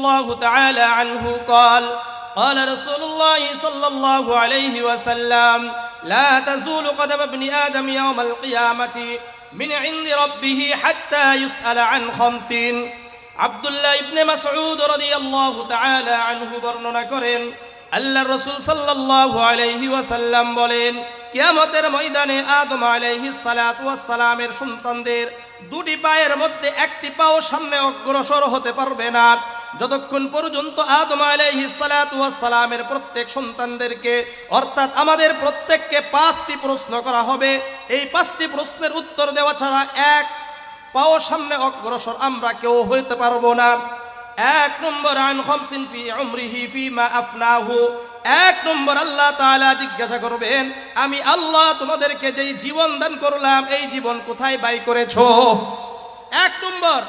الله تعالى عنه قال قال رسول الله صلى الله عليه وسلم لا تزول قدم ابن آدم يوم القيامة من عند ربه حتى يسأل عن 50 আব্দুল্লাহ ইবনে মাসউদ রাদিয়াল্লাহু তাআলা আনহু বর্ণনা করেন আল্লাহর রাসূল সাল্লাল্লাহু আলাইহি ওয়াসাল্লাম বলেন কিয়ামতের ময়দানে আদম আলাইহিস সালাতু ওয়াস সালামের সন্তানদের দুটি পায়ের মধ্যে একটি পাও সামনে অগ্রসর হতে পারবে না যতক্ষণ পর্যন্ত আদম আলাইহিস সালাতু ওয়াস সালামের প্রত্যেক সন্তানদেরকে অর্থাৎ আমাদের প্রত্যেককে 5টি প্রশ্ন করা হবে এই 5টি প্রশ্নের উত্তর দেওয়া ছাড়া এক পাও সামনে অগ্রসর আমরা কেউ হইতে পারবো না। 1 নম্বর আন খামসিন ফি উমরিহি ফিমা আফনাহু, 1 নম্বর আল্লাহ তাআলা জিজ্ঞাসা করবেন আমি আল্লাহ তোমাদেরকে যেই জীবন দান করলাম এই জীবন কোথায় ব্যয় করেছো। 1 নম্বর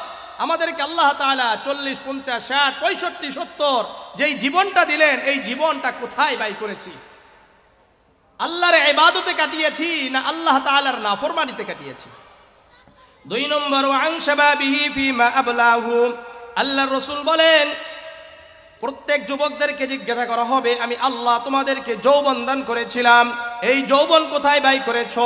আমাদেরকে আল্লাহ তাআলা 40 50 60 65 70 যেই জীবনটা দিলেন এই জীবনটা কোথায় ব্যয় করেছি, আল্লাহর ইবাদতে কাটিয়েছি না আল্লাহ তাআলার নাফরমানিতে কাটিয়েছি। 2 নম্বর ওয়ান শাবাবিহি ফিমা আবলাহু, আল্লাহর রাসূল বলেন প্রত্যেক যুবকদেরকে জিজ্ঞাসা করা হবে আমি আল্লাহ তোমাদেরকে যৌবন দান করেছিলাম এই যৌবন কোথায় ব্যয় করেছো।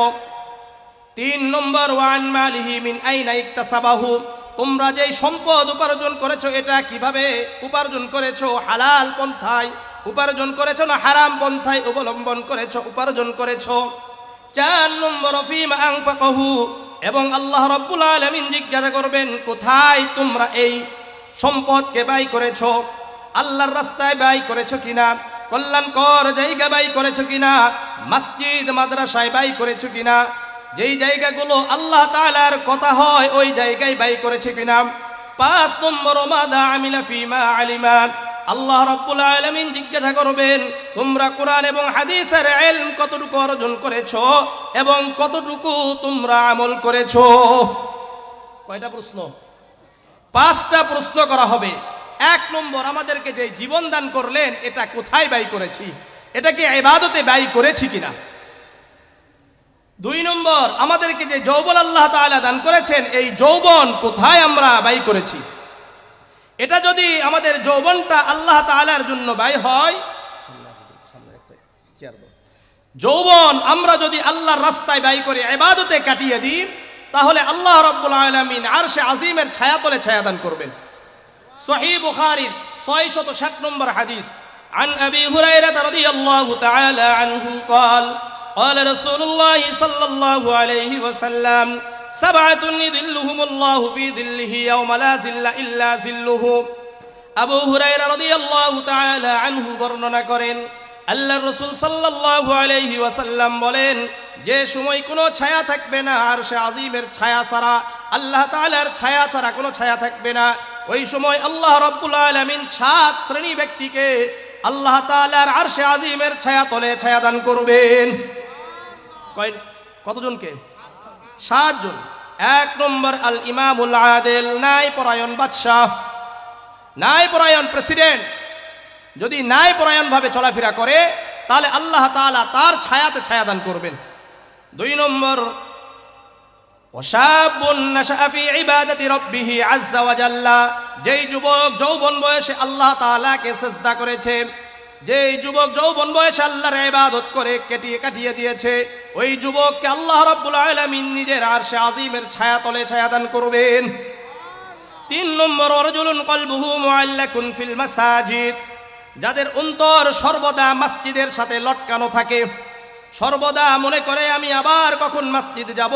3 নম্বর ওয়ান মালিহি মিন আইনা ইকতাসাবাহু, তোমরা যেই সম্পদ উপার্জন করেছো এটা কিভাবে উপার্জন করেছো, হালাল পন্থায় উপার্জন করেছো না হারাম পন্থায় অবলম্বন করেছো উপার্জন করেছো। 4 নম্বর ফিমা আনফাকাহু, এবং আল্লাহ রাব্বুল আলামিন জিজ্ঞাসা করবেন কোথায় তোমরা এই সম্পদকে ব্যয় করেছো, আল্লাহর রাস্তায় ব্যয় করেছো কিনা, কল্যাণকর জায়গা ব্যয় করেছো কিনা, মসজিদ মাদ্রাসায় ব্যয় করেছো কিনা, যেই জায়গাগুলো আল্লাহ তাআলার কথা হয় ওই জায়গায় ব্যয় করেছো কিনা। 5 নম্বর মাদা আমিলা ফিমা আলিমা, আল্লাহ রাব্বুল আলামিন জিজ্ঞাসা করবেন তোমরা কোরআন এবং হাদিসের ইলম কতটুকু অর্জন করেছো এবং কতটুকু তোমরা আমল করেছো। কয়টা প্রশ্ন? 5টা প্রশ্ন করা হবে। 1 নম্বর আমাদেরকে যে জীবন দান করলেন এটা কোথায় ব্যয় করেছি, এটাকে ইবাদতে ব্যয় করেছি কিনা। 2 নম্বর আমাদেরকে যে যৌবন আল্লাহ তাআলা দান করেছেন এই যৌবন কোথায় আমরা ব্যয় করেছি। এটা যদি আমাদের যৌবনটা আল্লাহ তাআলার জন্য ব্যয় হয়, যৌবন আমরা যদি আল্লাহর রাস্তায় ব্যয় করে ইবাদতে কাটিয়ে দিই তাহলে আল্লাহ রাব্বুল আলামিন আরশে আজিমের ছায়াতলে ছায়াদান করবেন। সহিহ বুখারীর 660 নম্বর হাদিস عن أبي هريرة رضي الله تعالى عنه قال قال رسول الله صلى الله عليه وسلم سبعة يظلهم الله في ظله يوم لا ظل إلا ظله। আবু হুরায়রা রাদিয়াল্লাহু তাআলা আনহু বর্ণনা করেন আল্লাহর রাসূল সাল্লাল্লাহু আলাইহি ওয়াসাল্লাম বলেন যে সময় কোনো ছায়া থাকবে না আরশে আজিমের ছায়া ছাড়া, আল্লাহ তাআলার ছায়া ছাড়া কোনো ছায়া থাকবে না, ওই সময় আল্লাহ রাব্বুল আলামিন 7 শ্রেণী ব্যক্তিকে আল্লাহ তাআলার আরশে আজিমের ছায়া তলে ছায়া দান করবেন। কতজনকে? 7 জন। 1 নম্বর আল ইমামুল আদিল, ন্যায় পরায়ণ বাদশাহ, ন্যায় পরায়ণ প্রেসিডেন্ট যদি ন্যায় পরায়ণ ভাবে চলাফেরা করে তাহলে আল্লাহ তাআলা তার ছায়াতে ছায়া দান করবেন। 2 নম্বর ওয়াশাবুন নাশা ফি ইবাদাতি রাব্বিহি আযজা ওয়া জাল্লা, যেই যুবক যৌবন বয়সে আল্লাহ তাআলাকে সিজদা করেছে, যেই যুবক যৌবন বয়সে আল্লাহর ইবাদত করে কাটিয়ে দিয়েছে ওই যুবককে আল্লাহ রাব্বুল আলামিন নিজের আরশে আজিমের ছায়া তলে ছায়া দান করবেন। 3 নম্বর রাজুলুন কলবুহু মুআল্লাকুন ফিল মাসাজিদ, যাদের অন্তর সর্বদা মসজিদের সাথে লটকানো থাকে, সর্বদা মনে করে আমি আবার কখন মসজিদে যাব,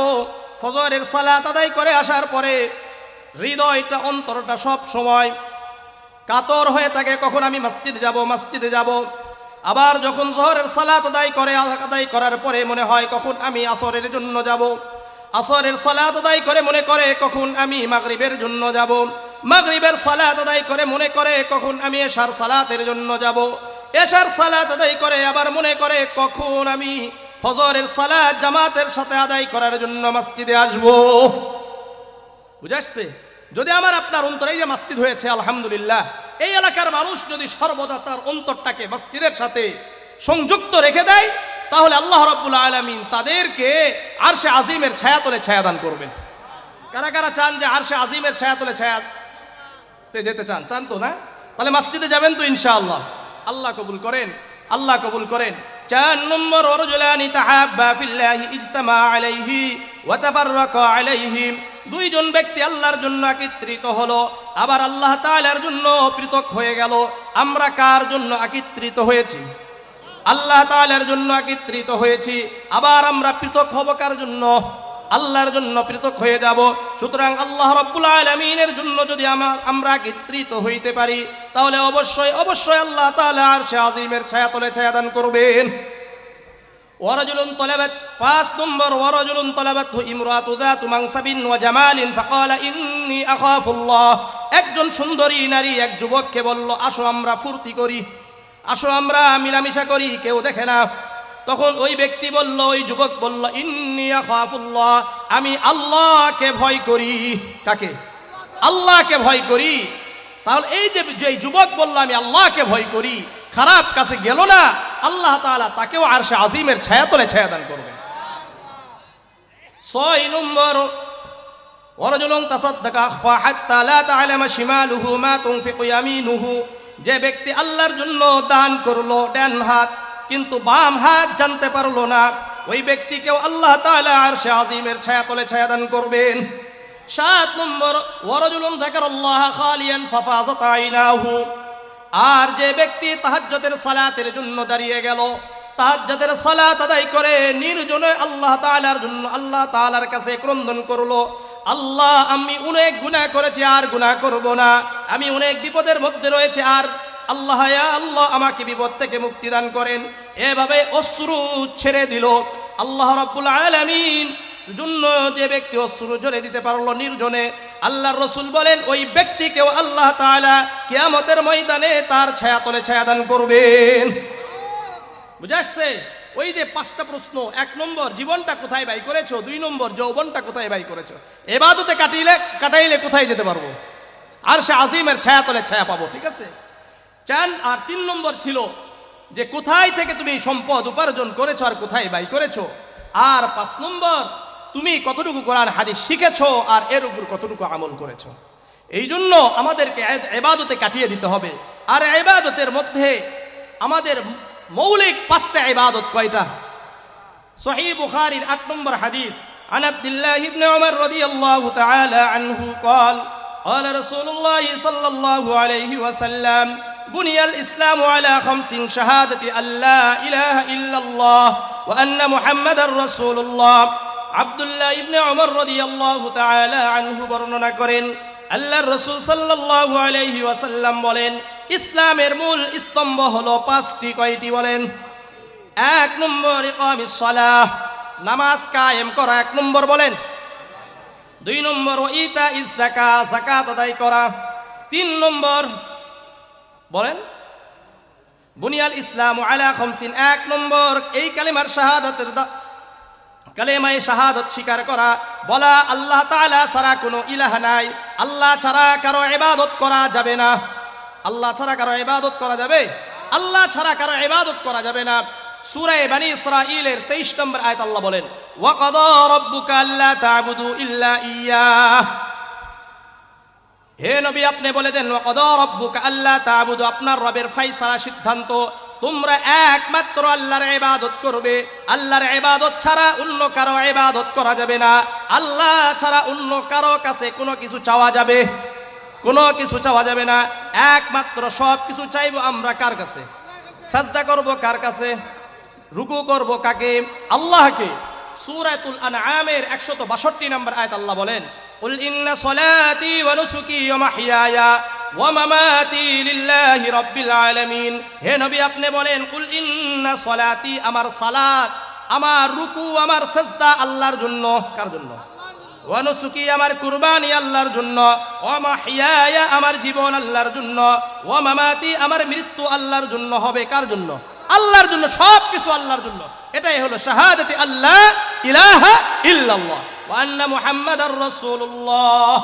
ফজরের সালাত আদায় করে আসার পরে হৃদয়টা অন্তরটা সব সময় কাতর হয়ে থাকে কখন আমি মসজিদে যাব। আবার যখন যোহরের সালাত আদায় করার পরে মনে হয় কখন আমি আসরের জন্য যাব, আসরের সালাত আদায় করে মনে করে কখন আমি মাগরিবের জন্য যাব, মাগরিবের সালাত আদায় করে মনে করে কখন আমি এশার সালাতের জন্য যাব, এশার সালাত আদায় করে আবার মনে করে কখন আমি ফজরের সালাত জামাতের সাথে আদায় করার জন্য মসজিদে আসব। বুঝাচ্ছে? যদি আমার আপনার অন্তরে যে মসজিদ হয়েছে আলহামদুলিল্লাহ, এই এলাকার মানুষ যদি সর্বদা তার অন্তরটাকে মসজিদের সাথে সংযুক্ত রেখে দেয় তাহলে আল্লাহ রাব্বুল আলামিন তাদেরকে আরশে আজিমের ছায়াতলে ছায়াদান করবেন। কারা কারা চান যে আরশে আজিমের ছায়াতলে ছায়াতে যেতে চান? চান তো না? তাহলে মসজিদে যাবেন তো ইনশাআল্লাহ। আল্লাহ কবুল করেন, আল্লাহ কবুল করেন। 4 নম্বর, ওয়ারজুলানি তাহাব্বা ফিল্লাহি ইজতামা আলাইহি ওয়া তাফাররাকা আলাইহি, দুইজন ব্যক্তি আল্লাহর জন্য একত্রিত হলো, আবার আল্লাহ তাআলার জন্য পৃথক হয়ে গেল। আমরা কার জন্য একত্রিত হয়েছি? আল্লাহ তাআলার জন্য একত্রিত হয়েছি। আবার আমরা পৃথক হব কার জন্য? আল্লাহর জন্য পৃথক হয়ে যাব। সুতরাং আল্লাহ রাব্বুল আলামিনের জন্য যদি আমরা একত্রিত হইতে পারি, তাহলে অবশ্যই অবশ্যই আল্লাহ তাআলা আরশে আজিমের ছায়াতলে ছায়াদান করবেন। ওয়ারাজুলুন তালাবাত, 5 নম্বর, ওয়ারাজুলুন তালাবাতহু ইমরাতু যাতু মানসাবিন ওয়া জামালিন ফাকালা ইন্নী আখাফুল্লাহ, একজন সুন্দরী নারী এক যুবককে বলল, আসো আমরা ফুর্তি করি, আসো আমরা মিলামিশা করি, কেউ দেখে না। তখন ওই ব্যক্তি বলল, ওই যুবক বলল, ইন্নী আখাফুল্লাহ, আমি আল্লাহকে ভয় করি। কাকে? আল্লাহকে ভয় করি। তাহলে এই যে যুবক বলল আমি আল্লাহকে ভয় করি, খারাপ কাছে গেল না, আল্লাহ তাআলা তাকেও আরশে আজিমের ছায়াতলে ছায়াদান করবেন। 6 নম্বর, ওয়ারাজুলুন তাসাদ্দাকা আখফা হাত্তা লা তা'লামা শিমালুহু মা তুনফিকু ইয়ামিনুহু, যে ব্যক্তি আল্লাহর জন্য দান করলো ডান হাত, কিন্তু বাম হাত জানতে পারলো না, ওই ব্যক্তিকেও আল্লাহ তাআলা আরশে আজিমের ছায়াতলে ছায়াদান করবেন। 7 নম্বর, ওয়ারাজুলুন যাকারাল্লাহ খালিয়ান ফাফাযাত আইনাহু, আর যে ব্যক্তি তাহাজ্জুদের সালাতের জন্য দাঁড়িয়ে গেল, তাহাজ্জুদের সালাত আদায় করে নির্জনে আল্লাহ তাআলার জন্য আল্লাহ তাআলার কাছে ক্রন্দন করলো, আল্লাহ আমি অনেক গুনাহ করেছি, আর গুনাহ করব না, আমি অনেক বিপদের মধ্যে রয়েছে, আর আল্লাহ ইয়া আল্লাহ আমাকে বিপদ থেকে মুক্তি দান করেন। এভাবে অশ্রু ছেড়ে দিল। আল্লাহ রাব্বুল আলামিন জন্য যে ব্যক্তি অশ্রু ঝরে দিতে পারলো নির্জনে, আল্লাহর রাসূল বলেন ওই ব্যক্তিকেও আল্লাহ তাআলা কিয়ামতের ময়দানে তার ছায়াতলে ছায়াদান করবেন। বুঝে আসছে? ওই যে 5টা প্রশ্ন, 1 নম্বর জীবনটা কোথায় ব্যয় করেছো, 2 নম্বর যৌবনটা কোথায় ব্যয় করেছো, ইবাদতে কাটাইলে কোথায় যেতে পারবো? আরশে আজিমের ছায়াতলে ছায়া পাবো। ঠিক আছে? 4 আর 3 নম্বর ছিল যে কোথায় থেকে তুমি সম্পদ উপার্জন করেছো আর কোথায় ব্যয় করেছো, আর 5 নম্বর তুমি কতটুকু কোরআন হাদিস শিখেছো আর এর উপর কতটুকু আমল করেছো। এই জন্য আমাদেরকে ইবাদতে কাটিয়ে দিতে হবে। আর ইবাদতের মধ্যে আমাদের মৌলিক 5টা ইবাদত কয়টা? সহিহ বুখারীর 8 নম্বর হাদিস, আন আব্দুল্লাহ ইবনে উমর রাদিয়াল্লাহু তাআলা আনহু قال قال رسول الله صلى الله عليه وسلم بني الإسلام على 5 شهادة أن لا إله إلا الله وأن محمد رسول الله। আব্দুল্লাহ ইবনে উমর রাদিয়াল্লাহু তাআলা আনহু বর্ণনা করেন, আল্লাহর রাসূল সাল্লাল্লাহু আলাইহি ওয়াসাল্লাম বলেন, ইসলামের মূল স্তম্ভ হলো 5টি। কয়টি বলেন? 1 নম্বর ইকামিস সালাহ, নামাজ কায়েম করা 1 নম্বর বলেন। 2 নম্বর ইতাইজ যাকাত, যাকাত আদায় করা। 3 নম্বর বলেন বুনিয়াল ইসলামু আলা 5। 1 নম্বর এই কালিমার শাহাদাতের কালেমায়ে শাহাদাত স্বীকার করা, বলা আল্লাহ তাআলা ছাড়া কোনো ইলাহ নাই, আল্লাহ ছাড়া কারো ইবাদত করা যাবে না। আল্লাহ ছাড়া কারো ইবাদত করা যাবে? আল্লাহ ছাড়া কারো ইবাদত করা যাবে না। সূরা বনী ইসরাঈলের 23 নম্বর আয়াত আল্লাহ বলেন, ওয়া কাদা রাব্বুকা আল্লা তা'বুদু ইল্লা ইয়্যাহ। হে নবী আপনি বলে দেন, ওয়া কাদা রাব্বুকা আল্লা তা'বুদু, আপনার রবের ফয়সালা সিদ্ধান্ত তোমরা একমাত্র আল্লাহর ইবাদত করবে, আল্লাহর ইবাদত ছাড়া অন্য কারো ইবাদত করা যাবে না। আল্লাহ ছাড়া অন্য কারো কাছে কোনো কিছু চাওয়া যাবে? কোনো কিছু চাওয়া যাবে না। একমাত্র সব কিছু চাইবো আমরা কার কাছে? সাজদা করব কার কাছে? রুকু করব কাকে? আল্লাহকে। সূরাতুল আনআমের 162 নম্বর আয়াত আল্লাহ বলেন, কুল ইন্না সলাতি ওয়া নুসুকি ওয়া মাহইয়ায়া ওয়া মামাতি লিল্লাহি রাব্বিল আলামিন। হে নবী আপনি বলেন, কুল ইন্না সলাতি, আমার সালাত, আমার রুকু, আমার সাজদা আল্লাহর জন্য। কার জন্য? ওয়া নুসুকি, আমার কুরবানি আল্লাহর জন্য। ওয়া মাহইয়ায়া, আমার জীবন আল্লাহর জন্য। ওয়া মামাতি, আমার মৃত্যু আল্লাহর জন্য হবে। কার জন্য? আল্লাহর জন্য। সব কিছু আল্লাহর জন্য। এটাই হলো শাহাদাতি আল্লাহ ইলাহা ইল্লাল্লাহ ওয়া আন্না মুহাম্মাদার রাসূলুল্লাহ।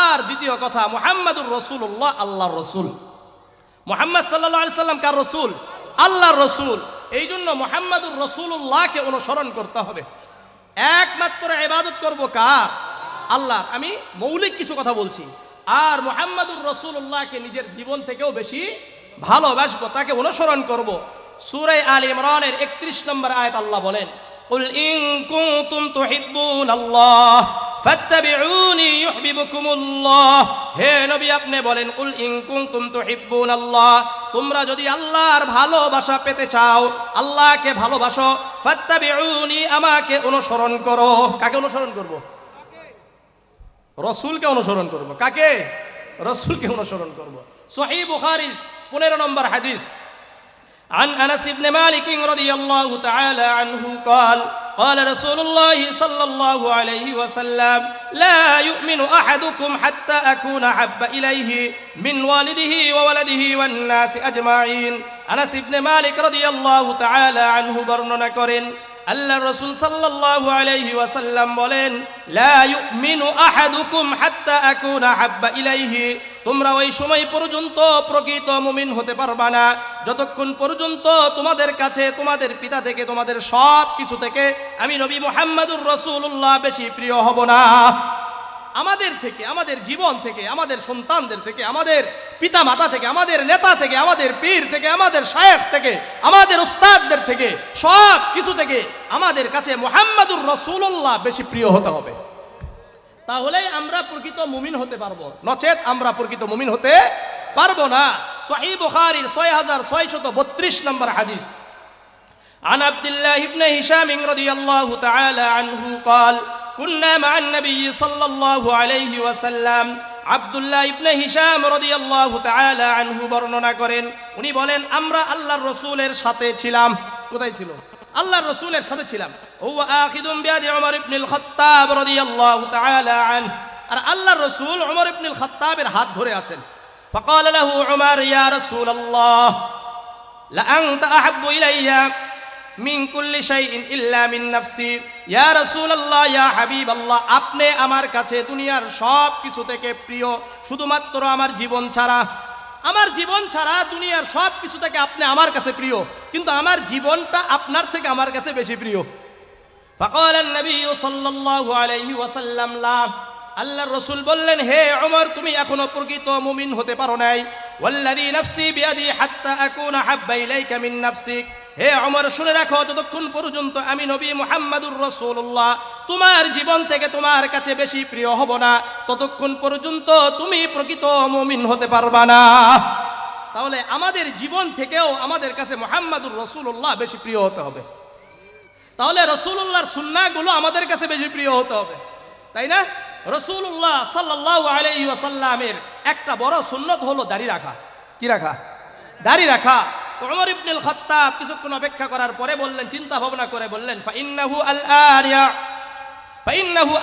আর দ্বিতীয় কথা, মুহাম্মাদুর রাসূলুল্লাহ আল্লাহর রাসূল। মুহাম্মদ সাল্লাল্লাহু আলাইহি সাল্লাম কার রাসূল? আল্লাহর রাসূল। এই জন্য মুহাম্মাদুর রাসূলুল্লাহকে অনুসরণ করতে হবে। একমাত্র ইবাদত করব কার? আল্লাহর। আমি মৌলিক কিছু কথা বলছি। আর মুহাম্মাদুর রাসূলুল্লাহকে নিজের জীবন থেকেও বেশি ভালোবাসবো, তাকে অনুসরণ করব। সূরা আলে ইমরানের 31 নম্বর আয়াত আল্লাহ বলেন, কুল ইন কুনতুম তুহিব্বুনাল্লাহ ফাত্তাবিউনি ইউহিব্বুকুমুল্লাহ। হে নবী আপনি বলেন, কুল ইন কুনতুম তুহিব্বুনাল্লাহ, তোমরা যদি আল্লাহর ভালোবাসা পেতে চাও, আল্লাহকে ভালোবাসো, ফাত্তাবিউনি, আমাকে অনুসরণ করো। কাকে অনুসরণ করব? রাসূলকে অনুসরণ করব। কাকে? রাসূলকে অনুসরণ করব। সহিহ বুখারীর 15 নম্বর হাদিস, عن أنس بن مالك رضي الله تعالى عنه قال قال رسول الله صلى الله عليه وسلم لا يؤمن أحدكم حتى أكون أحب إليه من والده وولده والناس أجمعين। আনাস ইবনে মালিক রাদিয়াল্লাহু তাআলা আনহু বর্ণনা করেন, আল্লাহর রাসূল সাল্লাল্লাহু আলাইহি ওয়াসাল্লাম বলেন, লা ইউমিনু আহাদুকুম হাত্তা আকুনা হাব্বা ইলাইহি, তোমরা ওই সময় পর্যন্ত প্রকৃত মুমিন হতে পারবা না যতক্ষণ পর্যন্ত তোমাদের কাছে তোমাদের পিতা থেকে তোমাদের সব কিছু থেকে আমি নবী মুহাম্মদুর রাসূলুল্লাহ বেশি প্রিয় হব না। আমাদের থেকে, আমাদের জীবন থেকে, আমাদের সন্তানদের থেকে, আমাদের পিতা মাতা থেকে, আমাদের নেতা থেকে, আমাদের পীর থেকে, আমাদের শায়েখ থেকে, আমাদের উস্তাদদের থেকে, সব কিছু থেকে আমাদের কাছে মুহাম্মদুর রাসূলুল্লাহ বেশি প্রিয় হতে হবে। তাহলেই আমরা প্রকৃত মুমিন হতে পারবো, নচেত আমরা প্রকৃত মুমিন হতে পারবো না। সহিহ বুখারীর 6632 নম্বর হাদিস, عن عبد الله بن هشام رضي الله تعالى عنه قال كنا مع النبي صلى الله عليه وسلم। আব্দুল্লাহ ইবনে হিশাম রাদিয়াল্লাহু তাআলা আনহু বর্ণনা করেন, উনি বলেন, আমরা আল্লাহর রাসূলের সাথে ছিলাম। কোথায় ছিল? আল্লাহর রাসূলের সাথে ছিলাম। হুয়া আখিদুম বিয়াদি উমর ইবনুল খাত্তাব রাদিয়াল্লাহু তাআলা আনহু, আর আল্লাহর রাসূল উমর ইবনুল খাত্তাবের হাত ধরে আছেন। ফাকাল লাহু উমর, ইয়া রাসূলুল্লাহ লা আনতা আহাব্বু ইলাইয়া মিন কুল্লি শাইইন ইল্লা মিন নাফসি। ইয়া রাসূলুল্লাহ, ইয়া হাবিবাল্লাহ, আপনি আমার কাছে দুনিয়ার সব কিছু থেকে প্রিয় শুধুমাত্র আমার জীবন ছাড়া। আমার জীবন ছাড়া দুনিয়ার সব কিছু থেকে আপনি আমার কাছে প্রিয়, কিন্তু আমার জীবনটা আপনার থেকে আমার কাছে বেশি প্রিয়। ফাকাল নবী সাল্লাল্লাহু আলাইহি ওয়াসাল্লাম লা, আল্লাহর রাসূল বললেন, হে ওমর, তুমি এখনো প্রকৃত মুমিন হতে পারো নাই। ওয়াল্লাযী নাফসি বিয়াদি হাত্তা আকুনা হাব্বা ইলাইকা মিন নাফসিক। হে ওমর, শুনে রাখো, যতক্ষণ পর্যন্ত আমি নবী মুহাম্মদুর রাসূলুল্লাহ তোমার জীবন থেকে তোমার কাছে বেশি প্রিয় হব না, ততক্ষণ পর্যন্ত তুমি প্রকৃত মুমিন হতে পারবা না। তাহলে আমাদের জীবন থেকেও আমাদের কাছে মুহাম্মদুর রাসূলুল্লাহ বেশি প্রিয় হতে হবে। তাহলে রাসূলুল্লাহর সুন্নাহগুলো আমাদের কাছে বেশি প্রিয় হতে হবে, তাই না? রাসূলুল্লাহ সাল্লাল্লাহু আলাইহি ওয়াসাল্লামের একটা বড় সুন্নত হলো দাড়ি রাখা। কি রাখা? দাড়ি রাখা। উমর ইবনুল খাত্তাব কিছুক্ষণ অপেক্ষা করার পরে বললেন, চিন্তা ভাবনা করে বললেন, ফাইন্নাহু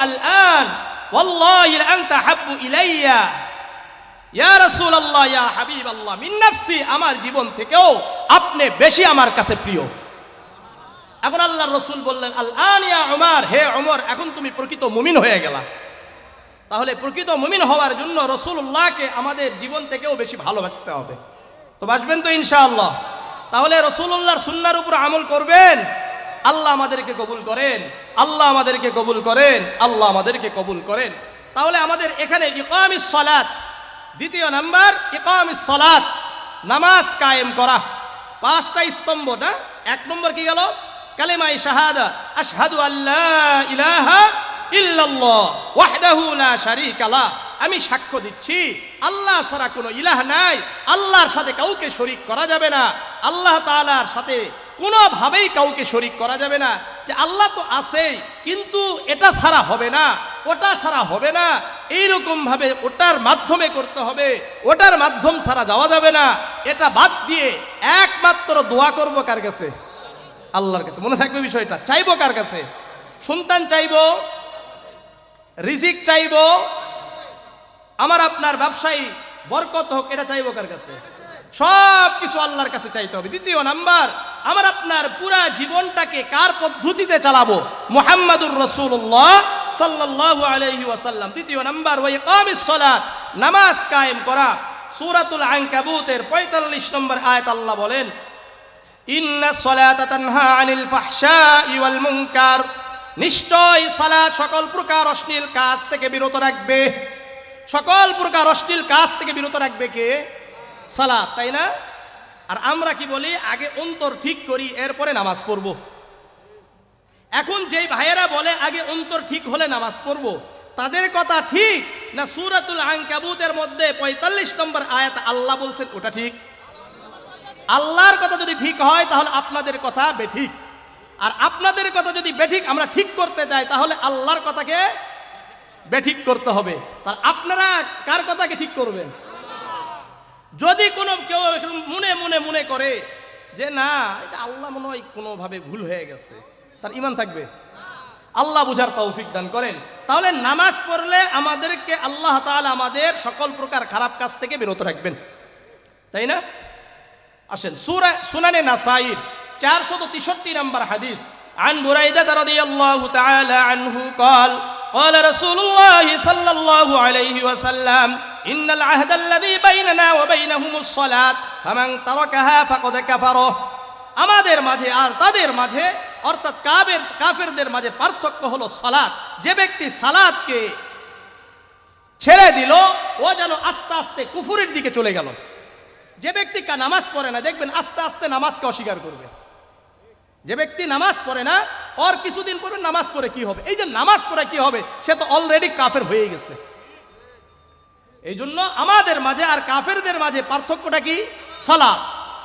আলআন ওয়াল্লাহি লা আনতা হাব্বু ইলাইয়া ইয়া রাসূলুল্লাহ ইয়া হাবিবাল্লাহ মিন নাফসি, আমার জীবন থেকেও আপনি বেশি আমার কাছে প্রিয়। এখন আল্লাহর রাসূল বললেন, আলআন ইয়া উমর, হে ওমর, এখন তুমি প্রকৃত মুমিন হয়ে গেলা। তাহলে প্রকৃত মুমিন হওয়ার জন্য রাসূলুল্লাহকে আমাদের জীবন থেকেও বেশি ভালোবাসতে হবে। তো বাসবেন তো ইনশাআল্লাহ? তাহলে রাসূলুল্লাহর সুন্নাহর উপর আমল করবেন। আল্লাহ আমাদেরকে কবুল করেন, আল্লাহ আমাদেরকে কবুল করেন, আল্লাহ আমাদেরকে কবুল করেন। তাহলে আমাদের এখানে ইকামিস সালাত, দ্বিতীয় নাম্বার ইকামিস সালাত, নামাজ কায়েম করা। 5টা স্তম্ভ না? 1 নম্বর কি গেল? কালেমায়ে শাহাদা, আশহাদু আল্লা ইলাহা ইল্লাল্লাহ ওয়াহদাহু লা শারীকা লা, আমি সাক্ষ্য দিচ্ছি আল্লাহ ছাড়া কোনো ইলাহ নাই, আল্লাহর সাথে কাউকে শরীক করা যাবে না, আল্লাহ তাআলার সাথে কোনোভাবেই কাউকে শরীক করা যাবে না। যে আল্লাহ তো আছেই, কিন্তু এটা ছাড়া হবে না, ওটা ছাড়া হবে না, এইরকম ভাবে ওটার মাধ্যমে করতে হবে, ওটার মাধ্যম ছাড়া যাওয়া যাবে না। এটা বাদ দিয়ে একমাত্র দোয়া করব কার কাছে? আল্লাহর কাছে। মনে থাকবে বিষয়টা। চাইবো কার কাছে? সন্তান চাইবো, রিজিক চাইবো, আমার আপনার ব্যবসায়ী বরকত হোক, এটা চাইবো কার কাছে? সব কিছু আল্লাহর কাছে চাইতে হবে। দ্বিতীয় নাম্বার, আমার আপনার পুরা জীবনটাকে কার পদ্ধতিতে চালাবো? মুহাম্মাদুর রাসূলুল্লাহ সাল্লাল্লাহু আলাইহি ওয়াসাল্লাম। দ্বিতীয় নাম্বার, ওয়া ইকামিস সালাত, নামাজ কায়েম করা। সূরাতুল আনকাবুতের 45 নম্বর আয়াত আল্লাহ বলেন, ইন্নাস সালাতা তানহা আনিল ফাহশাই ওয়াল মুনকার, নিশ্চয় সালাত সকল প্রকার অশ্লীল কাজ থেকে বিরত রাখবে, সকল প্রকার অশ্লীল কাজ থেকে বিরত রাখবে কে? সালাত, তাই না? আর আমরা কি বলি, আগে অন্তর ঠিক করি এরপরে নামাজ পড়ব। এখন যেই ভাইয়েরা বলে আগে অন্তর ঠিক হলে নামাজ পড়ব, তাদের কথা ঠিক না সূরাতুল আনকাবুতের মধ্যে 45 নম্বর আয়াত আল্লাহ বলছেন ওটা ঠিক? আল্লাহর কথা যদি ঠিক হয় তাহলে আপনাদের কথা বেঠিক, আর আপনাদের কথা যদি বেঠিক আমরা ঠিক করতে যাই তাহলে আল্লাহর কথাকে বেঠিক করতে হবে। তার আপনারা কার কথাকে ঠিক করবেন? যদি কোনো কেউ মনে করে যে না এটা আল্লাহ মনে হয় কোনোভাবে ভুল হয়ে গেছে, তার ঈমান থাকবে? আল্লাহ বুঝার তৌফিক দান করেন। তাহলে নামাজ পড়লে আমাদেরকে আল্লাহ তাআলা আমাদের সকল প্রকার খারাপ কাজ থেকে বিরত রাখবেন, তাই না? আসেন সূরা সুনানে নাসাঈর 463 নম্বর হাদিস, আন বুরাইদা রাদিয়াল্লাহু তাআলা আনহু قال قال رسول الله صلى الله عليه وسلم إن العهد الذي بيننا وبينهم الصلاة فمن تركها فقد كفر। আমাদের মাঝে আর তাদের মাঝে অর্থাৎ কাফেরদের মাঝে পার্থক্য হলো সালাত। যে ব্যক্তি সালাতকে ছেড়ে দিল ও যেন আস্তে আস্তে কুফরের দিকে চলে গেল। যে ব্যক্তি নামাজ পড়ে না দেখবেন আস্তে আস্তে নামাজকে অস্বীকার করবে। যে ব্যক্তি নামাজ পড়ে না ওর কিছুদিন পরে নামাজ পড়ে কি হবে, এই যে নামাজ পড়ে কি হবে, সে তো অলরেডি কাফের হয়ে গেছে। এই জন্য আমাদের মাঝে আর কাফেরদের মাঝে পার্থক্যটা কি? সালাত।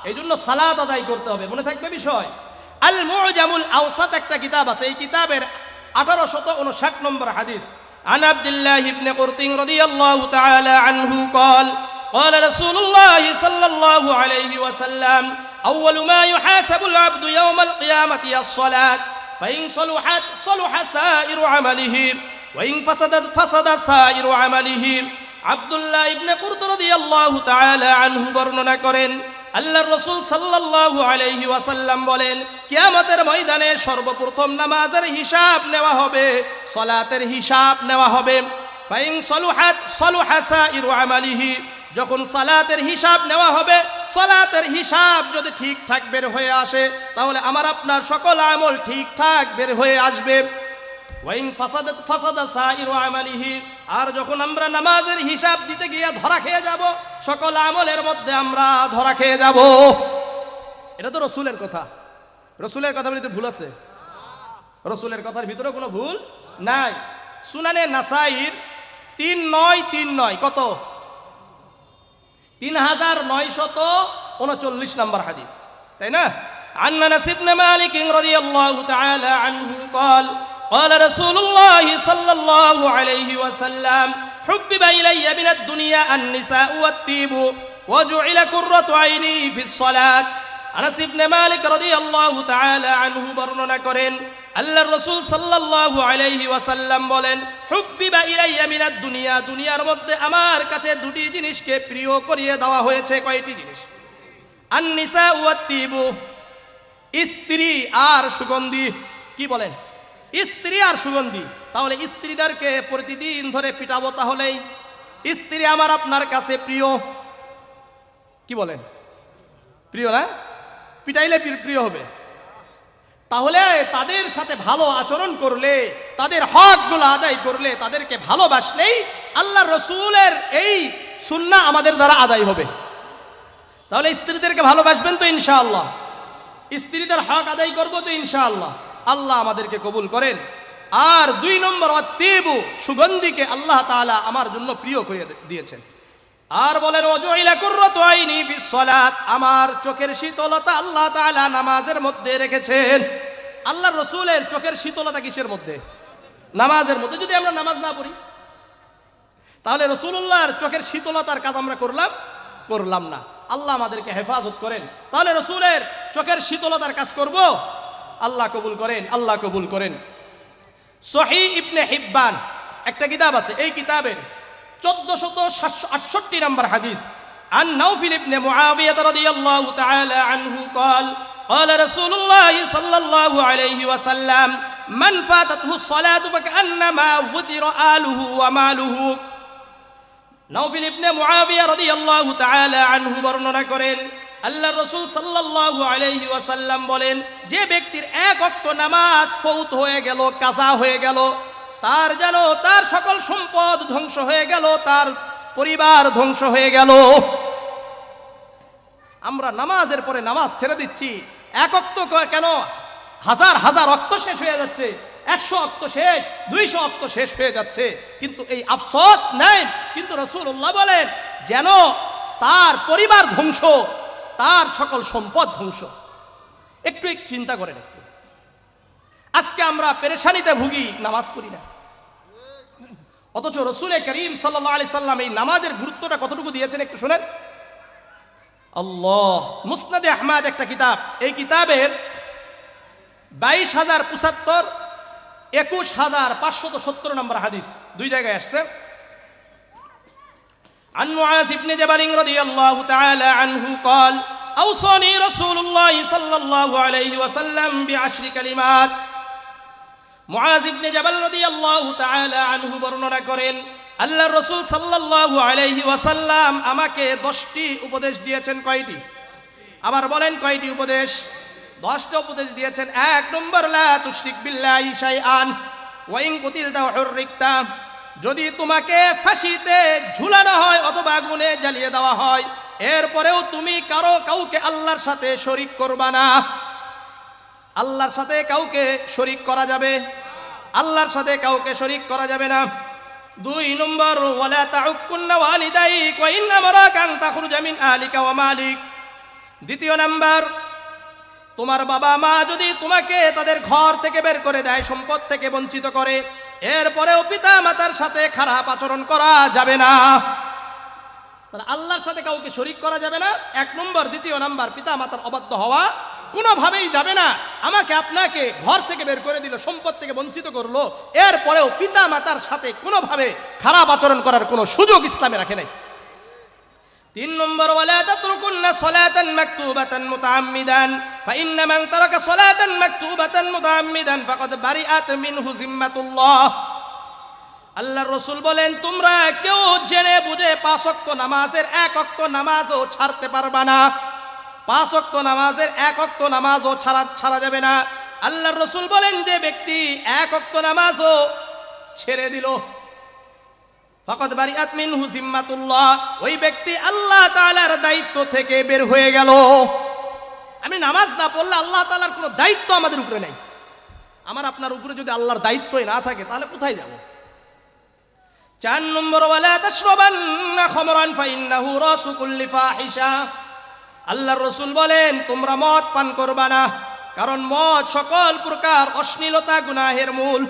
এই জন্য সালাত আদায় করতে হবে, মনে থাকবে বিষয়। আল মুজামুল আওসাত একটা কিতাব আছে, এই কিতাবের 1859 নম্বর হাদিস, আন আব্দুল্লাহ ইবনে কুরতিন রাদিয়াল্লাহু তাআলা আনহু قال قال رسول الله صلى الله عليه وسلم أول ما يحاسب العبد يوم القيامة الصلاة فإن صلحت صلح سائر عمله وإن فسدت فسد سائر عمله। আব্দুল্লাহ ইবনে কুরতুন রাদিয়াল্লাহু তাআলা আনহু বর্ণনা করেন, আল্লাহর রাসূল সাল্লাল্লাহু আলাইহি ওয়াসাল্লাম বলেন, কিয়ামতের ময়দানে সর্বপ্রথম নামাজের হিসাব নেওয়া হবে, সালাতের হিসাব নেওয়া হবে। ফাইন সলুহাত সলুহা সাইরু আমালিহি, যখন সালাতের হিসাব নেওয়া হবে, সালাতের হিসাব যদি ঠিকঠাক বের হয়ে আসে তাহলে আমার আপনার সকল আমল ঠিকঠাক বের হয়ে আসবে। ওয়াইন ফাসাদাত ফাসাদা সাইরু আমালিহি, আর যখন আমরা নামাজের হিসাব দিতে গিয়ে ধরা খেয়ে যাব, সকল আমলের মধ্যে আমরা ধরা খেয়ে যাব। এটা তো রসুলের কথা। রসুলের কথা বলতে ভুল আছে? রসুলের কথার ভিতরে কোনো ভুল নাই। সুনানে নাসাঈর 3939 কত? 3939 নম্বর হাদিস, তাই না? আন আনাস ইবনে মালিক রাদিয়াল্লাহু তাআলা আনহু قال قال رسول الله صلى الله عليه وسلم حبب إلي من الدنيا النساء والطيب وجعل قرة عيني في الصلاة। আনাস ইবনে মালিক রাদিয়াল্লাহু তাআলা আনহু বর্ণনা করেন, আল্লাহর রাসূল সাল্লাল্লাহু আলাইহি ওয়াসাল্লাম বলেন, হুব্বিবা ইলাইয়া মিনাদ দুনিয়া, দুনিয়ার মধ্যে আমার কাছে দুটি জিনিসকে প্রিয় করিয়ে দেওয়া হয়েছে। কয়টি জিনিস? আন-নিসা ওয়াত তিবু, স্ত্রী আর সুগন্ধি। কি বলেন? স্ত্রী আর সুগন্ধি। তাহলে স্ত্রীদেরকে প্রতিদিন ধরে পিটাবো, তাহলেই স্ত্রী আমার আপনার কাছে প্রিয়। কি বলেন? প্রিয় না? পিটাইলে প্রিয় হবে। তাহলে তাদের সাথে ভালো আচরণ করলে, তাদের হকগুলো আদায় করলে, তাদেরকে ভালোবাসলেই আল্লাহর রাসূলের এই সুন্নাহ আমাদের দ্বারা আদায় হবে। তাহলে স্ত্রীদেরকে ভালোবাসবেন তো ইনশাআল্লাহ, স্ত্রীদের হক আদায় করবো তো ইনশাআল্লাহ। আল্লাহ আমাদেরকে কবুল করেন। আর 2 নম্বর আত-তিবু, সুগন্ধিকে আল্লাহ তাআলা আমার জন্য প্রিয় করে দিয়েছেন। আর বলেন ওয়াজুইলা কুররাতু আইনি ফিস সালাত, আমার চোখের শীতলতা আল্লাহ তাআলা নামাজের মধ্যে রেখেছেন। আল্লাহর রাসূলের চোখের শীতলতা কিসের মধ্যে? নামাজের মধ্যে। যদি আমরা নামাজ না পড়ি তাহলে রাসূলুল্লাহর চোখের শীতলতার কাজ আমরা করলাম না। আল্লাহ আমাদেরকে হেফাজত করেন। তাহলে রাসূলের চোখের শীতলতার কাজ করব, আল্লাহ কবুল করেন, আল্লাহ কবুল করেন। সহিহ ইবনে হিব্বান একটা কিতাব আছে, এই কিতাবের 1468 নম্বর হাদিস, আন নাউফিল ইবনে মুআবিয়া রাদিয়াল্লাহু তাআলা আনহু قال قال رسول الله صلى الله عليه وسلم من فاتته الصلاة فكأنما وتر آله وماله। নাউফিল ইবনে মুআবিয়া রাদিয়াল্লাহু তাআলা আনহু বর্ণনা করেন, আল্লাহর রাসূল সাল্লাল্লাহু আলাইহি ওয়াসাল্লাম বলেন, যে ব্যক্তির এক ওয়াক্ত নামাজ ফৌত হয়ে গেল, কাজা হয়ে গেল, তার যেন তার সকল সম্পদ ধ্বংস হয়ে গেল, তার পরিবার ধ্বংস হয়ে গেল। আমরা নামাজের পরে নামাজ ছেড়ে দিচ্ছি, এক ওয়াক্ত কেন হাজার হাজার ওয়াক্ত শেষ হয়ে যাচ্ছে, 100 ওয়াক্ত শেষ, 200 ওয়াক্ত শেষ হয়ে যাচ্ছে, কিন্তু এই আফসোস নেই। কিন্তু রাসূলুল্লাহ বলেন যেন তার পরিবার ধ্বংস, তার সকল সম্পদ ধ্বংস। একটু চিন্তা করেন, একটু আজকে আমরা পেরেশানিতে ভুগি, নামাজ পড়ি না, অথচ রাসূল করিম সাল্লাল্লাহু আলাইহি সাল্লাম এই নামাজের গুরুত্বটা কতটুকু দিয়েছেন একটু শুনেন। আল্লাহ, মুসনাদে আহমদ একটা কিতাব, এই কিতাবের 22,075, 21,570 নম্বর হাদিস, দুই জায়গায় আসছে। عن معاذ بن جبل رضي الله تعالى عنه قال أوصاني رسول الله صلى الله عليه وسلم ب10 كلمات। মুআজ ইবনে জাবাল রাদিয়াল্লাহু তাআলা আনহু বর্ণনা করেন, আল্লাহর রাসূল সাল্লাল্লাহু আলাইহি ওয়াসাল্লাম আমাকে 10টি উপদেশ দিয়েছেন। কয়টি? আবার বলেন কয়টি উপদেশ? 10টা উপদেশ দিয়েছেন। 1 নম্বর, লা তুশরিক বিল্লাহি শাইআন ওয়া ইন কুতিলতা ওয়া হুররিকতা, যদি তোমাকে ফাঁসিতে ঝুলানো হয় অথবা আগুনে জ্বালিয়ে দেওয়া হয়, এরপরেও তুমি কাউকে আল্লাহর সাথে শরীক করবা না। আল্লাহর সাথে কাউকে শরীক করা যাবে, আল্লাহর সাথে কাউকে শরীক করা যাবে না। 2 নম্বর, ওয়ালা তাউকুন্না ওয়ালিদাইক ওয়া ইন আমারাকা আন তাখরুজা মিন আহলিকা ওয়া মালিক। 2 নম্বর, তোমার বাবা মা যদি তোমাকে তাদের ঘর থেকে বের করে দেয়, সম্পদ থেকে বঞ্চিত করে, এরপরেও পিতা মাতার সাথে খারাপ আচরণ করা যাবে না। তাহলে আল্লাহর সাথে কাউকে শরীক করা যাবে না, 1 নম্বর। 2 নম্বর, পিতা মাতার অবাধ্য হওয়া কোনোভাবেই যাবে না। আমাকে আপনাকে ঘর থেকে বের করে দিল, সম্পদ থেকে বঞ্চিত করলো, এরপরেও পিতা মাতার সাথে কোনোভাবে খারাপ আচরণ করার কোনো সুযোগ ইসলামে রাখে নাই। 3 নম্বর, ওয়ালা তাতরুকুন্না সালাতান মাকতুবাতান মুতাআম্মিদান ফাইন্না মান তারাকা সালাতান মাকতুবাতান মুতাআম্মিদান ফাকাদ বারিআত মিনহু জিম্মাতুল্লাহ। আল্লাহর রাসূল বলেন, তোমরা কেউ জেনে বুঝে 5 ওয়াক্ত নামাজের 1 ওয়াক্ত নামাজও ছাড়তে পারবা না। 5 ওয়াক্ত নামাজের 1 ওয়াক্ত নামাজও ছাড়া যাবে না। আল্লাহর রাসূল বলেন, যে ব্যক্তি 1 ওয়াক্ত নামাজও ছেড়ে দিল, ফাকাদ বারিআত মিনহু জিম্মাতুল্লাহ, ওই ব্যক্তি আল্লাহ তাআলার দায়িত্ব থেকে বের হয়ে গেল। আমি নামাজ না পড়লে আল্লাহ তাআলার কোনো দায়িত্ব আমাদের উপরে নেই। আমার আপনার উপরে যদি আল্লাহর দায়িত্বই না থাকে, তাহলে কোথায় যাব? 4 নম্বর, ওয়ালা তাশরাবান্না খামরান ফাইন্নাহু রাসু কুল্লি ফাহিশা। আল্লাহর রাসূল বলেন, তোমরা মদ পান করবা না, কারণ মদ সকল প্রকার অশ্লীলতা গুনাহের মূল।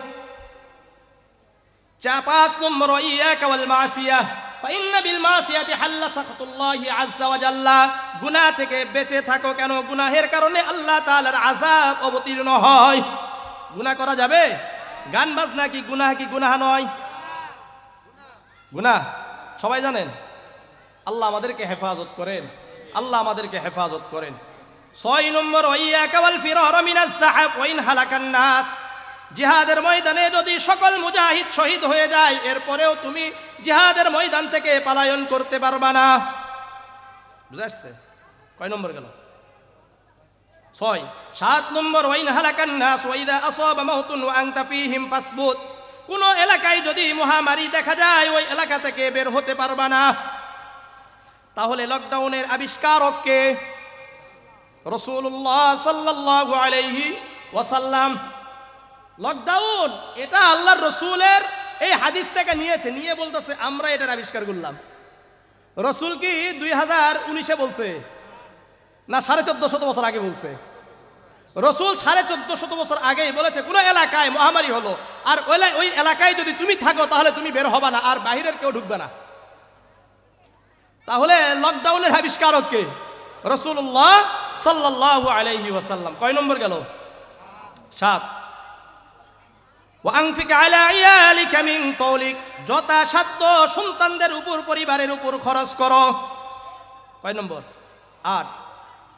5 নম্বর, ইয়াকা ওয়াল মাসিয়া ফাইন্না বিল মাসিয়াতি হাল্লা সাখাতুল্লাহি আযজা ওয়া জাল্লা। গুনাহ থেকে বেঁচে থাকো, কেন গুনাহের কারণে আল্লাহ তাআলার আযাব অবতীর্ণ হয়। গুনাহ করা যাবে? গান বাজনা কি গুনাহ? কি গুনাহ নয়? গুনাহ, সবাই জানেন। আল্লাহ আমাদেরকে হেফাজত করেন, আল্লাহ আমাদেরকে হেফাজত করেন। 6 নম্বর, ওয়াইয়াকা ওয়াল ফিরার মিনাজ সাহাব ওয়া ইন হালাকান নাস। জিহাদের ময়দানে যদি সকল মুজাহিদ শহীদ হয়ে যায়, এরপরেও তুমি জিহাদের ময়দান থেকে পলায়ন করতে পারবা না। বুঝা আসছে? কয় নম্বর গেল? 6। 7 নম্বর, ওয়া ইন হালাকান নাস ওয়া ইযা আসাবা মাউতুন ওয়া আনতা ফীহিম ফাসবুত। কোন এলাকায় যদি মহামারী দেখা যায়, ওই এলাকা থেকে বের হতে পারবা না। তাহলে লকডাউনের আবিষ্কারক কে? রাসূলুল্লাহ সাল্লাল্লাহু আলাইহি ওয়াসাল্লাম। লকডাউন এটা আল্লাহর রাসূলের এই হাদিস থেকে নিয়েছে, নিয়ে বলতেছে আমরা এটার আবিষ্কার করলাম। রাসূল কি 2019-এ বলছে না 1450 বছর আগে বলছে? রাসূল 1450 বছর আগেই বলেছে কোন এলাকায় মহামারী হলো, আর ওই এলাকায় যদি তুমি থাকো, তাহলে তুমি বের হবা না, আর বাহিরের কেউ ঢুকবে না। তাহলে লকডাউনের আবিষ্কারক কে? রাসূলুল্লাহ সাল্লাল্লাহু আলাইহি ওয়াসাল্লাম। কয় নম্বর গেল? 7। ওয়া আনফিক আলা ইয়ালিকা মিন কওলিক। যথাসাধ্য সন্তানদের উপর, পরিবারের উপর খরচ করো। কয় নম্বর? 8।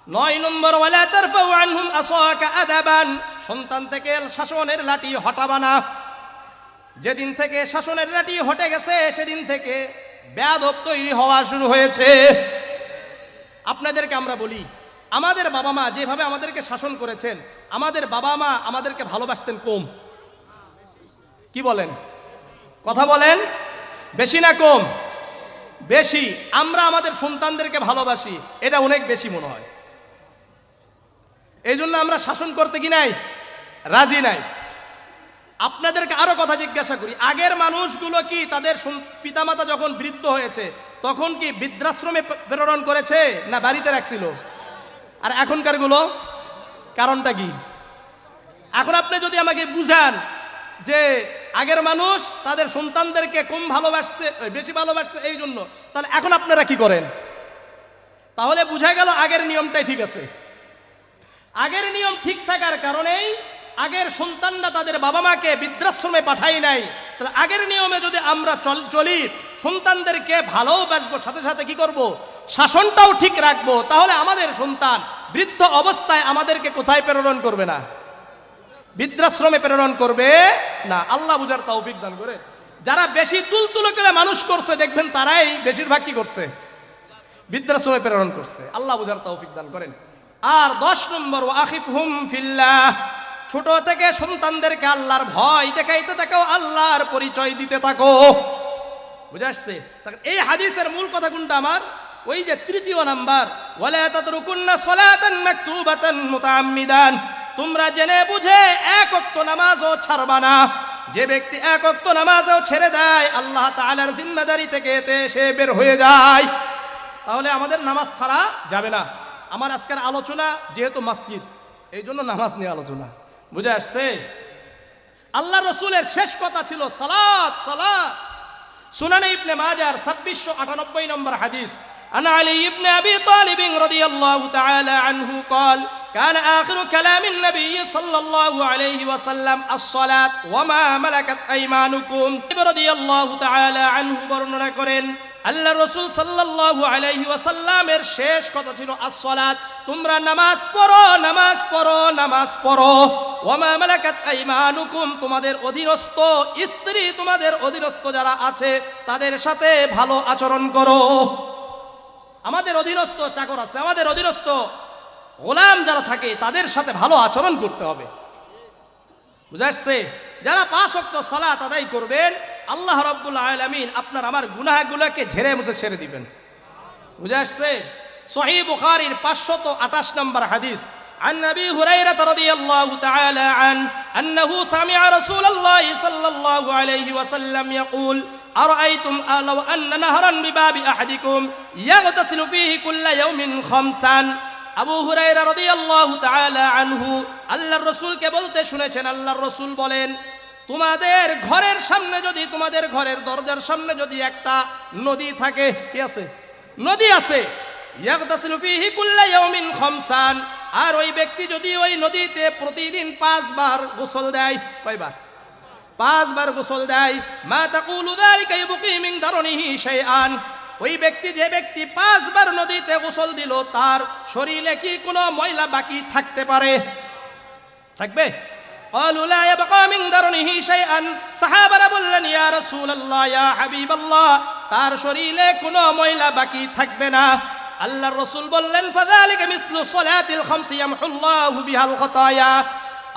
9 নম্বর, ওয়ালা তারফাউ আনহুম আসাকা আদাবান। সন্তান থেকে শাসনের লাঠি হটাবা না। যেদিন থেকে শাসনের লাঠি হটে গেছে, সেদিন থেকে বেয়াদব তৈরি হওয়া শুরু হয়েছে। আপনাদেরকে আমরা বলি, আমাদের বাবা মা যেভাবে আমাদেরকে শাসন করেছেন, আমাদের বাবা মা আমাদেরকে ভালোবাসতেন কম। কি বলেন? কথা বলেন, বেশি না কম? বেশি। আমরা আমাদের সন্তানদেরকে ভালোবাসি, এটা অনেক বেশি মনে হয়। এই জন্য আমরা শাসন করতে কি নাই, রাজি নাই। আপনাদেরকে আরো কথা জিজ্ঞাসা করি, আগের মানুষগুলো কি তাদের পিতামাতা যখন বৃদ্ধ হয়েছে তখন কি বৃদ্ধাশ্রমে প্রেরণ করেছে না বাড়িতে রাখছিল? আর এখনকার গুলো কারণটা কি? এখন আপনি যদি আমাকে বুঝান যে আগের মানুষ তাদের সন্তানদেরকে কম ভালোবাসছে, বেশি ভালোবাসছে এই জন্য, তাহলে এখন আপনারা কি করেন? তাহলে বুঝা গেল আগের নিয়মটাই ঠিক আছে। আগের নিয়ম ঠিক থাকার কারণেই আগের সন্তানরা তাদের বাবা মাকে বৃদ্ধাশ্রমে পাঠাই নাই। তাহলে আগের নিয়মে যদি আমরা চলি, সন্তানদেরকে ভালোবাসবো, সাথে সাথে কি করব, শাসনটাও ঠিক রাখবো, তাহলে আমাদের সন্তান বৃদ্ধ অবস্থায় আমাদেরকে কোথায় প্রেরণ করবে না? বৃদ্ধাশ্রমে প্রেরণ করবে না। আল্লাহ বুঝার তৌফিক দান করে। যারা বেশি তুলতুলো করে মানুষ করছে দেখবেন তারাই বেশিরভাগ কি করছে, বৃদ্ধাশ্রমে প্রেরণ করছে। আল্লাহ বুঝার তৌফিক দান করেন। আর 10 নম্বর, ওয়াখিফহুম ফিল্লাহ, ছোট থেকে সন্তানদেরকে আল্লাহর ভয় দেখাইতে থাকো, আল্লাহর পরিচয় দিতে থাকো। বুঝে আসছে? এই হাদিসের মূল কথা কোনটা আমার? ওই যে তৃতীয় নাম্বার, ওয়ালা তাতরুকুন্না সালাতান মাকতুবাতান মুতাআম্মিদান, তোমরা জেনে বুঝে এক ওয়াক্ত নামাজও ছাড়বা না। যে ব্যক্তি এক ওয়াক্ত নামাজও ছেড়ে দেয় আল্লাহ তাআলার জিম্মাদারি থেকে সে বের হয়ে যায়। তাহলে আমাদের নামাজ ছাড়া যাবে না। আমার আজকের আলোচনা যেহেতু মসজিদ, এই জন্য নামাজ নিয়ে আলোচনা। বুঝে আসছে? আল্লাহ রসুলের শেষ কথা ছিল সালাত সালাত। সুনানে ইবনে মাজার 2698 নম্বর হাদিস, আন আলী ইবনে আবি তালিব রাদিয়াল্লাহু তাআলা আনহু قال كان آخر كلام النبي صلى الله عليه وسلم الصلاة وما ملكت أيمانكم রাদিয়াল্লাহু তাআলা আনহু বর্ণনা করেন আল্লাহ রাসূল সাল্লাল্লাহু আলাইহি ওয়াসাল্লামের শেষ কথা ছিল as-সালাত, তোমরা নামাজ পড়ো নামাজ পড়ো নামাজ পড়ো। ওয়ামা মালাকাত আইমানুকুম, তোমাদের অধীনস্থ স্ত্রী, তোমাদের অধীনস্থ যারা আছে তাদের সাথে ভালো আচরণ করো। আমাদের অধীনস্থ চাকর আছে, আমাদের অধীনস্থ গোলাম যারা থাকে তাদের সাথে ভালো আচরণ করতে হবে। বুঝা আসছে? যারা 5 ওয়াক্ত সালাত আদায় করবেন আল্লাহ রাব্বুল আলামিন আপনার আমার গুনাহগুলোকে ঝেড়ে মুছে ছেড়ে দিবেন। বুঝা আসছে? সহিহ বুখারীর 528 নম্বর হাদিস, عن أبي هريرة رضي الله تعالى عنه أنه سمع رسول الله صلى الله عليه وسلم يقول أرأيتم لو أن نهرا بباب أحدكم يغتسل فيه كل يوم 5। আবু হুরায়রা রাদিয়াল্লাহু তাআলা আনহু আল্লাহর রাসূলকে বলতে শুনেছেন, আল্লাহর রাসূল বলেন, তোমাদের ঘরের সামনে যদি, তোমাদের ঘরের দরজার সামনে যদি একটা নদী থাকে, কি আছে? নদী আছে। ইয়াগতাসিলু ফীহি কুল্লা ইয়াউমিন 5, আর ওই ব্যক্তি যদি ওই নদীতে প্রতিদিন 5 বার গোসল দেয়, কয়বার? 5 বার গোসল দেয়। মা তাকুলু যালিকা ইবকি মিন দারনিহি শাইআন, ওই ব্যক্তি, যে ব্যক্তি 5 বার নদীতে গোসল দিল তার শরীরে কি কোনো ময়লা বাকি থাকতে পারে? থাকবে? ক্বালু লা ইয়াবকা মিন দারনিহি শাইআন, সাহাবারা বললেন, ইয়া রাসূলুল্লাহ, ইয়া হাবিবাল্লাহ, তার শরীরে কোনো ময়লা বাকি থাকবে না। আল্লাহর রাসূল বললেন, ফাযালিকা মিসলু সালাতিল 5 ইয়ামহুল্লাহু বিহাল খাতায়া।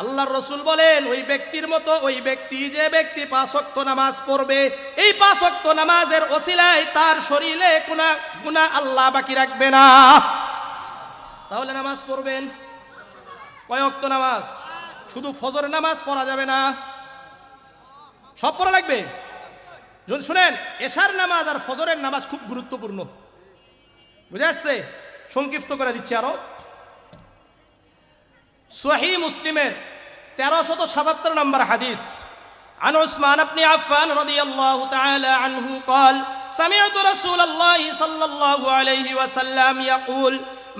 আল্লাহর রাসূল বলেন, ওই ব্যক্তির মতো, ওই ব্যক্তি, যে ব্যক্তি 5 ওয়াক্ত নামাজ পড়বে, এই 5 ওয়াক্ত নামাজের ওসিলায় তার শরীরে কোনো গুনাহ আল্লাহ বাকি রাখবে না। তাহলে নামাজ পড়বেন। কয় ওয়াক্ত নামাজ? শুধু ফজর নামাজ পড়া যাবে না, সব পড়া লাগবে। যদি শুনেন, এশার নামাজ আর ফজরের নামাজ খুব গুরুত্বপূর্ণ। বুঝে আসছে? সংক্ষিপ্ত করে দিচ্ছি আরো। সহিহ মুসলিমের 1377 নম্বর হাদিস, عن عثمان بن عفان رضي الله تعالى عنه قال سمعت رسول الله صلى الله عليه وسلم يقول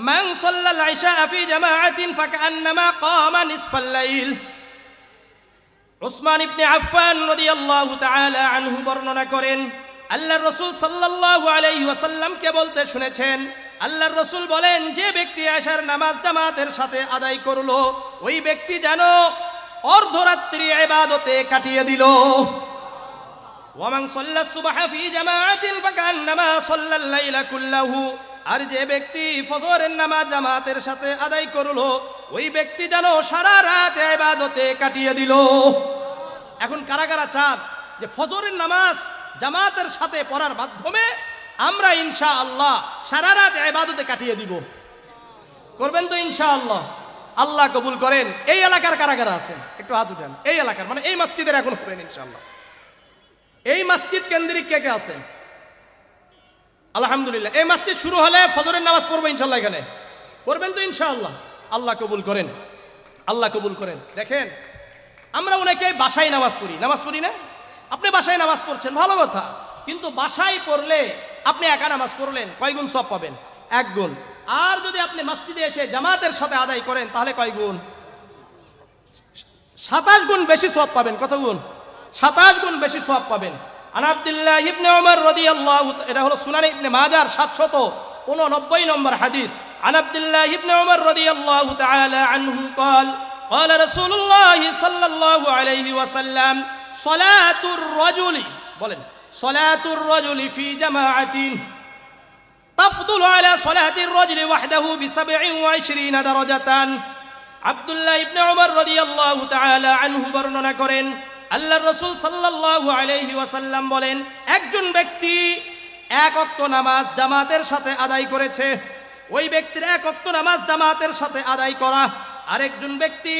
من صلى العشاء في جماعة فكأنما قام نصف الليل। উসমান ইবনে আফফান রাদিয়াল্লাহু তাআলা আনহু বর্ণনা করেন, আল্লাহর রাসূল সাল্লাল্লাহু আলাইহি ওয়াসাল্লামকে বলতে শুনেছেন, আল্লাহর রাসূল বলেন, যে ব্যক্তি আশার নামাজ জামাতের সাথে আদায় করলো ওই ব্যক্তি যেন অর্ধরাত্রি ইবাদতে কাটিয়ে দিল। ওয়ামান সাল্লা সুবহা ফি জামাআতিন ফাকান্নামা সাল্লাল লাইলা কুল্লাহু, আর যে ব্যক্তি ফজরের নামাজ জামাতের সাথে আদায় করলো ওই ব্যক্তি যেন সারা রাত ইবাদতে কাটিয়ে দিল। এখন কারা কারা চান যে ফজরের নামাজ জামাতের সাথে পড়ার মাধ্যমে আমরা ইনশাআল্লাহ সারা রাত ইবাদতে কাটিয়ে দিব? করবেন তো ইনশাআল্লাহ? আল্লাহ কবুল করেন। এই এলাকার কারা কারা আছেন একটু হাত উঠান। এই এলাকার মানে এই মসজিদের এখন করবেন ইনশাআল্লাহ। এই মসজিদ কেন্দ্রিক কে কে আছেন? আলহামদুলিল্লাহ। এই মসজিদ শুরু হলে ফজরের নামাজ পড়বো ইনশাআল্লাহ, এখানে পড়বেন তো ইনশাআল্লাহ? আল্লাহ কবুল করেন, আল্লাহ কবুল করেন। দেখেন আমরা অনেকে বাসায় নামাজ পড়ি না? আপনি বাসায় নামাজ পড়ছেন, ভালো কথা, কিন্তু বাসায় পড়লে আপনি একা নামাজ পড়লেন, কয় গুণ সওয়াব পাবেন? 1 গুণ। আর যদি আপনি মসজিদে এসে জামাতের সাথে আদায় করেন তাহলে কয় গুণ? 27 গুণ বেশি সওয়াব পাবেন। কত গুণ? 27 গুণ বেশি সওয়াব পাবেন। আন আব্দুল্লাহ ইবনে ওমর রাদিয়াল্লাহু, এটা হলো সুনানে ইবনে মাজার 789 নম্বর হাদিস। আন আব্দুল্লাহ ইবনে ওমর রাদিয়াল্লাহু তাআলা আনহু قال قال رسول الله صلى الله عليه وسلم صلاة الرجل، বলেন, صلاة الرجل في جماعة تفضل على صلاة الرجل وحده ب27 درجة। আব্দুল্লাহ ইবনে ওমর রাদিয়াল্লাহু তাআলা আনহু বর্ণনা করেন, আল্লাহর রাসূল সাল্লাল্লাহু আলাইহি ওয়াসাল্লাম বলেন, একজন ব্যক্তি 1 ওয়াক্ত নামাজ জামাতের সাথে আদায় করেছে, ওই ব্যক্তির 1 ওয়াক্ত নামাজ জামাতের সাথে আদায় করা, আরেকজন ব্যক্তি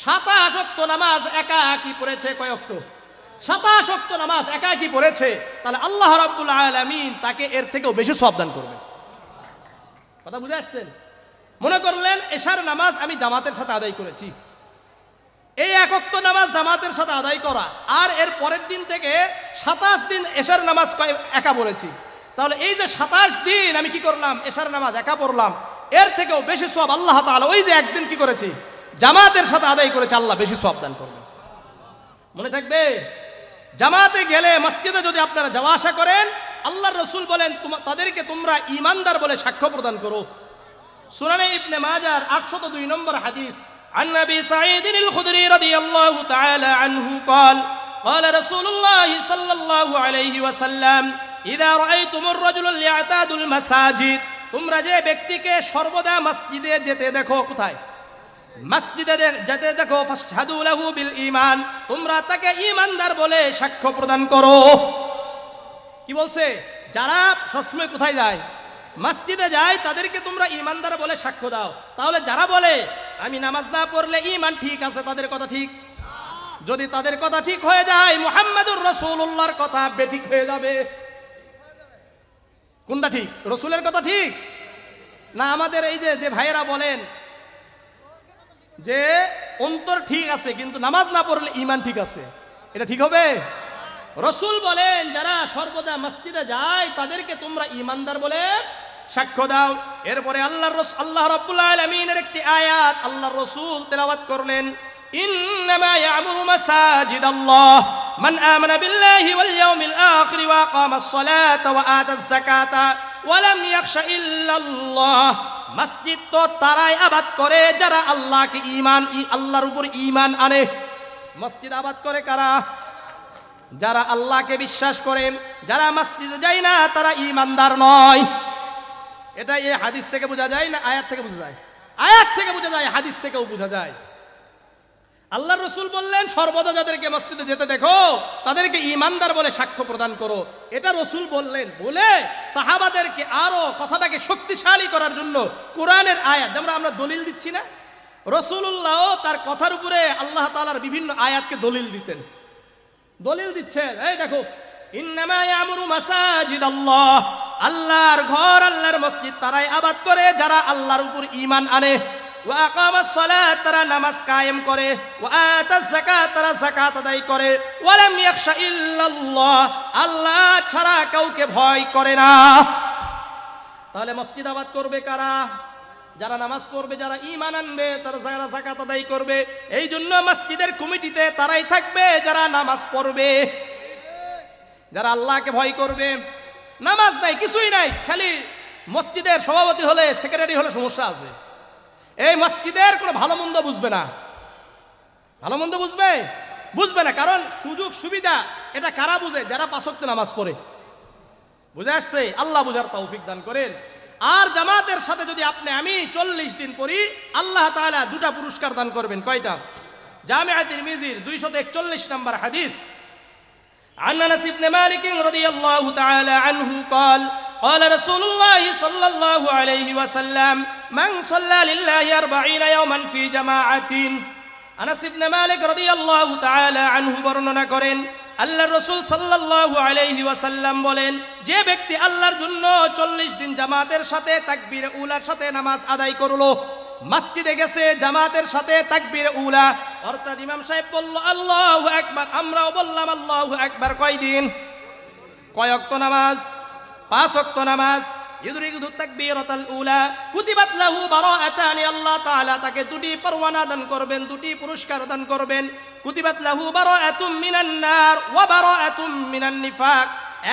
27 ওয়াক্ত নামাজ একাকী পড়েছে। কয় ওয়াক্ত? 27 ওয়াক্ত নামাজ একাকী পড়েছে, তাহলে আল্লাহ রাব্বুল আলামিন তাকে এর থেকেও বেশি সওয়াব দান করবেন। কথা বুঝে আসছেন? মনে করলেন এশার নামাজ আমি জামাতের সাথে আদায় করেছি, এই 1 ওয়াক্ত নামাজ জামাতের সাথে আদায় করা, আর এর পরের দিন থেকে 27 দিন এশার নামাজ একা পড়েছি, তাহলে এই যে 27 দিন আমি কি করলাম? এশার নামাজ একা পড়লাম, এর থেকেও বেশি সওয়াব আল্লাহ তাআলা ওই যে একদিন কি করেছি? জামাতের সাথে আদায় করেছে, আল্লাহ বেশি সওয়াব দান করবেন। মনে থাকবে, জামাতে গেলে মসজিদে যদি আপনারা যাওয়া আসা করেন, আল্লাহর রাসূল বলেন তাদেরকে তোমরা ঈমানদার বলে সাক্ষ্য প্রদান করো। সুনানে ইবনে মাজার 802 নম্বর হাদিস। عن أبي سعيد الخدري رضي الله تعالى عنه قال قال رسول الله صلى الله عليه وسلم إذا رأيتم الرجل يعتاد المساجد, তোমরা যে ব্যক্তিকে সর্বদা মসজিদে যেতে দেখো, কোথায়? মসজিদে যেতে দেখো, ফাশহাদু লাহু বিল ঈমান, তোমরা তাকে ঈমানদার বলে সাক্ষ্য প্রদান করো। কি বলছে? যারা সবসময় কোথায় যায়? মসজিদে যায়, তাদেরকে তোমরা ঈমানদার বলে সাক্ষ্য দাও। তাহলে যারা বলে আমি নামাজ না পড়লে ঈমান ঠিক আছে, তাদের কথা ঠিক? যদি তাদের কথা ঠিক হয়ে যায়, মুহাম্মাদুর রাসূলুল্লাহর কথা বেঠিক হয়ে যাবে। কোনটা ঠিক? রাসূলের কথা ঠিক না আমাদের এই যে ভাইয়েরা বলেন যে অন্তর ঠিক আছে কিন্তু নামাজ না পড়লে ঈমান ঠিক আছে, এটা ঠিক হবে? রাসূল বলেন যারা সর্বদা মসজিদে যায় তাদেরকে তোমরা ঈমানদার বলে সাক্ষ্য দাও। এরপরে আল্লাহ রাব্বুল আলামিনের একটি আয়াত আল্লাহর রাসূল তেলাওয়াত করলেন, ইন্নামা ইয়ামুরু মাসাজিদাল্লাহ মান আমানা বিল্লাহি ওয়াল ইয়াউমিল আখির ওয়া আকামাস সালাতা ওয়া আতাজ যাকাতা ওয়া লাম ইয়াখশা ইল্লাল্লাহ। মসজিদ তো তারাই আবাদ করে যারা আল্লাহকে আল্লাহর উপর ঈমান আনে। মসজিদ আবাদ করে কারা? যারা আল্লাহকে বিশ্বাস করে। যারা মসজিদে যায় না তারা ঈমানদার নয়। এটা এই হাদিস থেকে বোঝা যায় না আয়াত থেকে বোঝা যায়? আয়াত থেকে বোঝা যায়, হাদিস থেকেও বোঝা যায়। আল্লাহর রাসূল বললেন সর্বদা যাদেরকে মসজিদে যেতে দেখো তাদেরকে ঈমানদার বলে সাক্ষ্য প্রদান করো। এটা রাসূল বললেন, বলে সাহাবাদেরকে আরো কথাটাকে শক্তিশালী করার জন্য কোরআনের আয়াত, যেমন আমরা দলিল দিচ্ছি না, রাসূলুল্লাহও তার কথার উপরে আল্লাহ তাআলার বিভিন্ন আয়াতকে দলিল দিতেন। দলিল দিচ্ছেন, এই দেখো, ইন্নামা ইয়ামুরু মাসাজিদাল্লাহ, আল্লাহর ঘর আল্লাহর মসজিদ তারাই আবাদ করে যারা আল্লাহর উপর ঈমান আনে। ওয়া আকামাস সালাত, তারা নামাজ কায়েম করে। ওয়া আতাজ যাকাত, তারা যাকাত আদায় করে। ওয়া লাম ইয়াখশা ইল্লাল্লাহ, আল্লাহ ছাড়া কাউকে ভয় করে না। তাহলে মসজিদ আবাদ করবে কারা? যারা নামাজ পড়বে, যারা ঈমান আনবে, তারা যারা যাকাত আদায় করবে। এই জন্য মসজিদের কমিটিতে তারাই থাকবে যারা নামাজ পড়বে, যারা আল্লাহকে ভয় করবে। নামাজ নাই, কিছুই নাই, খালি মসজিদের সভাপতি হলে সেক্রেটারি হলে সমস্যা আছে। এই মসজিদের কোনো ভালো মন্দ বুঝবে না। ভালো মন্দ বুঝবে না, কারণ সুযোগ সুবিধা এটা কারা বুঝে? যারা 5 ওয়াক্ত নামাজ পড়ে। বুঝে আসছে? আল্লাহ বুঝার তৌফিক দান করেন। আর জামাতের সাথে যদি আমি 40 দিন পড়ি, আল্লাহ তাআলা 2টা পুরস্কার দান করবেন। কয়টা? জামিআ তিরমিজির 241 নম্বর হাদিস। عن أنس بن مالك رضي الله تعالى عنه قال قال رسول الله صلى الله عليه وسلم من صلى لله 40 يوما في جماعة। আনাস ইবনে মালিক রাদিয়াল্লাহু তাআলা আনহু বর্ণনা করেন, আল্লাহর রাসূল সাল্লাল্লাহু আলাইহি ওয়াসাল্লাম বলেন, যে ব্যক্তি আল্লাহর জন্য 40 দিন জামাতের সাথে তাকবীরে উলার সাথে নামাজ আদায় করলো, মসজিদে গেছে জামাতের সাথে তাকবীরে উলা, অর্থাৎ ইমাম সাহেব বলল আল্লাহু আকবার, আমরাও বললাম আল্লাহু আকবার, কয় দিন? কয় ওয়াক্ত নামাজ? 5 ওয়াক্ত নামাজ। ইদরিকু তাকবীরাতাল উলা কুতিবাত লাহু বারাআতানি, আল্লাহ তাআলা তাকে দুটি পরওয়ানা দান করবেন, দুটি পুরস্কার দান করবেন। কুতিবাত লাহু বারাআতুম মিনান নার ওয়া বারাআতুম মিনান নিফাক,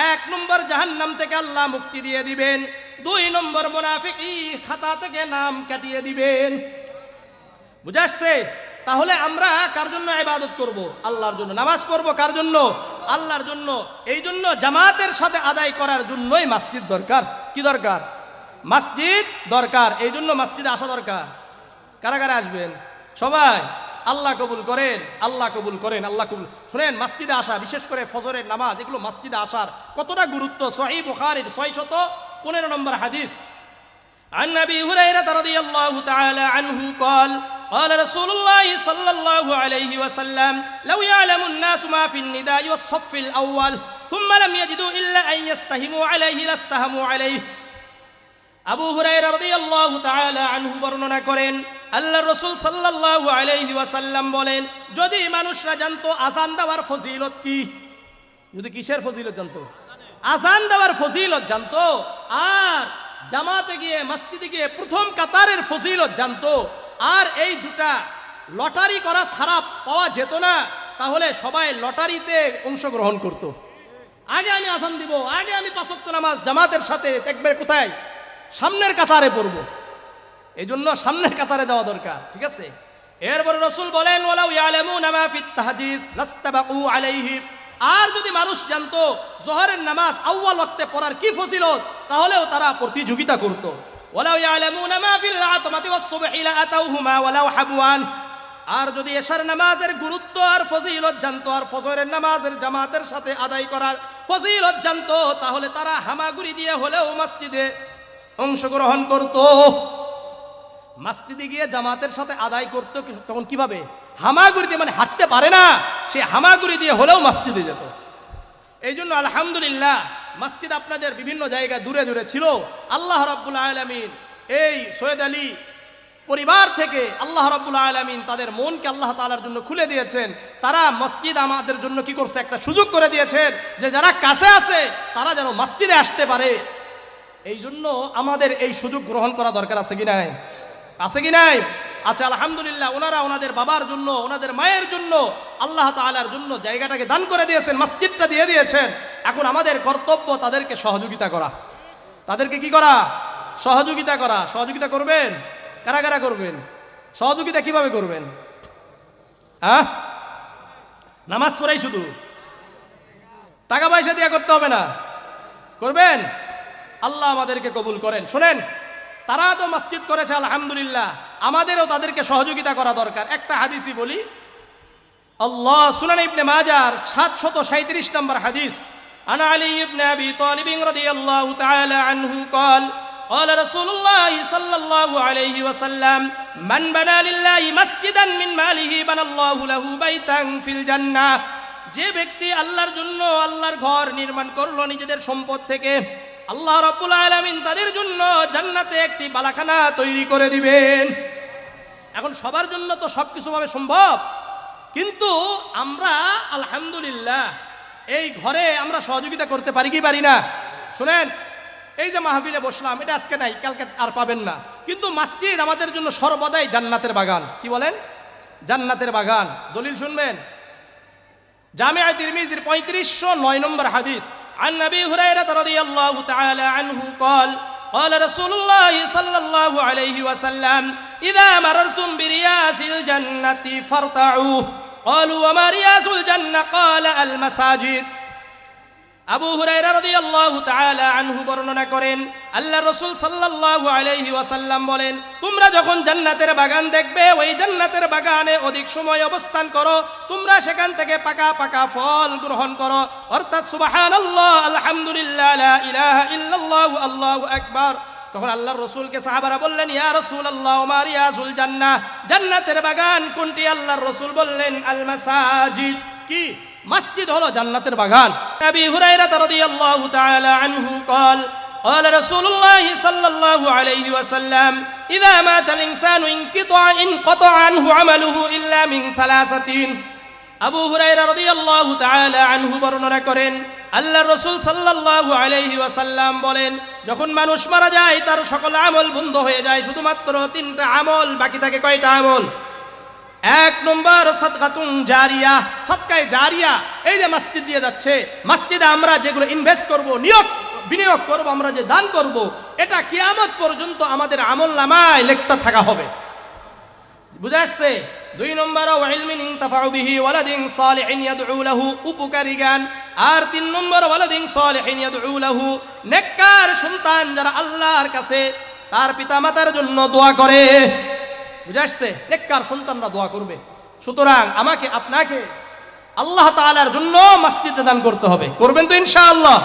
1 নম্বর জাহান্নাম থেকে আল্লাহ মুক্তি দিয়ে দিবেন, 2 নম্বর মুনাফিকি খাতা থেকে নাম কাটিয়ে দিবেন। বুঝা আসছে? তাহলে আমরা কার জন্য ইবাদত করব? আল্লাহর জন্য। নামাজ পড়ব কার জন্য? আল্লাহর জন্য। এই জন্য জামাতের সাথে আদায় করার জন্যই মসজিদ দরকার। কি দরকার? মসজিদ দরকার। এই জন্য মসজিদে আসা দরকার। কারা কারা আসবেন? সবাই। আল্লাহ কবুল করেন, আল্লাহ কবুল করেন, আল্লাহ কবুল। শুনেন, মসজিদে আসা, বিশেষ করে ফজরের নামাজ, এগুলো মসজিদে আসার কতটা গুরুত্ব। সহিহ বুখারীর 615 নম্বর হাদিস। عن أبي هريرة رضي الله تعالى عنه قال قال رسول الله صلى الله عليه وسلم لو يعلم الناس ما في النداء والصف الأول ثم لم يجدوا إلا أن يستهموا عليه لاستهموا عليه। আবু হুরায়রা রাদিয়াল্লাহু তাআলা আনহু বর্ণনা করেন, আল্লাহর রাসূল সাল্লাল্লাহু আলাইহি ওয়াসাল্লাম বলেন, যদি মানুষরা জানতো আযান দেওয়ার ফজিলত কি, যদি কিসের ফজিলত জানতো? আযান দেওয়ার ফজিলত জানতো, আর জামাতে গিয়ে মসজিদে গিয়ে প্রথম কাতারের ফজিলত জানতো, আর এই দুটা লটারি করা ছাড়া পাওয়া যেত না, তাহলে সবাই লটারিতে অংশগ্রহণ করত। আগে আমি আযান দিব, আগে আমি 5 ওয়াক্ত নামাজ জামাতের সাথে একবার কোথায়? সামনের কাতারে পড়ব। এই জন্য সামনের কাতারে যাওয়া দরকার। ঠিক আছে? এরপরে রাসূল বলেন, ওয়ালাউ ইয়ালামুনা মা ফিত তাহজিজ লাস্তাবাকু আলাইহি, আর যদি মানুষ জানতো জোহরের নামাজ আউয়াল ওয়াক্তে পড়ার কি ফজিলত, তাহলেও তারা প্রতিযোগিতা করত। ওয়ালাউ ইয়ালামুনা মা ফিল আতমাতি ওয়াস সুবহি লা আতাউহুমা ওয়ালাউ হাবওয়ান, আর যদি এশার নামাজের গুরুত্ব আর ফজিলত জানতো, আর ফজরের নামাজের জামাতের সাথে আদায় করার ফজিলত জানতো, তাহলে তারা হামাগুড়ি দিয়ে হলেও মসজিদে অংশগ্রহণ করত। মসজিদে গিয়ে জামাতের সাথে আদায় করতো। তখন কিভাবে? হামাগুড়ি দিয়ে, মানে হাঁটতে পারে না, সে হামাগুড়ি দিয়ে হলেও মসজিদে যেত। এই জন্য আলহামদুলিল্লাহ মসজিদ আপনাদের বিভিন্ন জায়গায় দূরে দূরে ছিল। আল্লাহ রাব্বুল আলামিন এই সৈয়দ আলী পরিবার থেকে আল্লাহ রাব্বুল আলামিন তাদের মনকে আল্লাহ তাআলার জন্য খুলে দিয়েছেন। তারা মসজিদ আমাদের জন্য কি করছে? একটা সুযোগ করে দিয়েছেন যে যারা কাছে আছে তারা যেন মসজিদে আসতে পারে। এই জন্য আমাদের এই সুযোগ গ্রহণ করা দরকার। আছে কি নাই? আছে কি নাই? আচ্ছা, আলহামদুলিল্লাহ ওনারা ওনাদের বাবার জন্য, ওনাদের মায়ের জন্য, আল্লাহ তাআলার জন্য জায়গাটাকে দান করে দিয়েছেন, মসজিদটা দিয়ে দিয়েছেন। এখন আমাদের কর্তব্য তাদেরকে সহযোগিতা করা। তাদেরকে কি করা? সহযোগিতা করা। সহযোগিতা করবেন? কারা কারা করবেন? সহযোগিতা কিভাবে করবেন? হ্যাঁ, নামাজ পড়াই শুধু, টাকা পয়সা দিয়ে করতে হবে না? করবেন? আল্লাহ আমাদেরকে কবুল করেন। শোনেন, তারা তো মসজিদ করেছে আলহামদুলিল্লাহ, আমাদেরও তাদেরকে সহযোগিতা করা দরকার। একটা হাদিসই বলি, আল্লাহ সুনান ইবনে মাজার 737 নম্বর হাদিস। আনা আলী ইবনে আবি তালিব রাদিয়াল্লাহু তাআলা আনহু قال قال رسول الله صلى الله عليه وسلم من بنى لله مسجدا من ماله بنى الله له بيتا في الجنة। যে ব্যক্তি আল্লাহর জন্য আল্লাহর ঘর নির্মাণ করলো নিজেদের সম্পদ থেকে, আল্লাহ রাব্বুল আলামিন তাদের জন্য জান্নাতে একটি বালাখানা তৈরি করে দিবেন। এখন সবার জন্য তো সবকিছু ভাবে সম্ভব, কিন্তু আমরা আলহামদুলিল্লাহ এই ঘরে আমরা সহযোগিতা করতে পারি কি পারি না? শুনেন, এই যে মাহফিলে বসলাম, এটা আজকে নাই, কালকে আর পাবেন না, কিন্তু মসজিদ আমাদের জন্য সর্বদাই জান্নাতের বাগান। কি বলেন? জান্নাতের বাগান। দলিল শুনবেন, জামিআ তিরমিজির 3509 নম্বর হাদিস। عن أبي هريرة رضي الله تعالى عنه قال قال رسول الله صلى الله عليه وسلم إذا مررتم برياس الجنة فارتعوا قالوا وما رياس الجنة قال المساجد। আবু হুরায়রা রাদিয়াল্লাহু তাআলা আনহু বর্ণনা করেন, আল্লাহর রাসূল সাল্লাল্লাহু আলাইহি ওয়াসাল্লাম বলেন, তোমরা যখন জান্নাতের বাগান দেখবে, ওই জান্নাতের বাগানে অধিক সময় অবস্থান করো, তোমরা সেখান থেকে পাকা পাকা ফল গ্রহণ করো, অর্থাৎ সুবহানাল্লাহ, আলহামদুলিল্লাহ, লা ইলাহা ইল্লাল্লাহ, আল্লাহু আকবার। তখন আল্লাহর রাসূলকে সাহাবারা বললেন, ইয়া রাসূলুল্লাহ, মা রিয়াজুল জান্নাহ, জান্নাতের বাগান কোনটি? আল্লাহর রাসূল বললেন, আল মাসাজিদ। কি? মসজিদ হলো জান্নাতের বাগান। আবি হুরায়রা রাদিয়াল্লাহু তাআলা আনহু قال قال رسول الله صلى الله عليه وسلم اذا مات الانسان انقطع عنه عمله الا من ثلاثه। আবু হুরায়রা রাদিয়াল্লাহু তাআলা আনহু বর্ণনা করেন, আল্লাহর রাসূল সাল্লাল্লাহু আলাইহি ওয়াসাল্লাম বলেন, যখন মানুষ মারা যায় তার সকল আমল বন্ধ হয়ে যায়, শুধুমাত্র তিনটা আমল বাকি থাকে। কয়টা আমল? এক নম্বর সাদকাতুন জারিয়া, সাদকায়ে জারিয়া। এই যে মসজিদ দিয়ে যাচ্ছে, মসজিদে আমরা যেগুলো ইনভেস্ট করব, বিনিয়োগ করব, আমরা যে দান করব, এটা কিয়ামত পর্যন্ত আমাদের আমলনামায় লেখা থাকা হবে। বুঝা আসছে? দুই নম্বর ওয়া ইলমিন ইনতাফাউ বিহি ওয়ালাদিন সালিহিন ইয়াদউ লাহু, উপকারী জ্ঞান। আর তিন নম্বর ওয়ালাদিন সালিহিন ইয়াদউ লাহু, নেককার সন্তান যারা আল্লাহর কাছে তার পিতামাতার জন্য দোয়া করে। বুঝা আসছে? নেককার সন্তানরা দোয়া করবে। সুতরাং আমাকে আপনাকে আল্লাহ তাআলার জন্য মসজিদে দান করতে হবে। করবেন তো ইনশাআল্লাহ?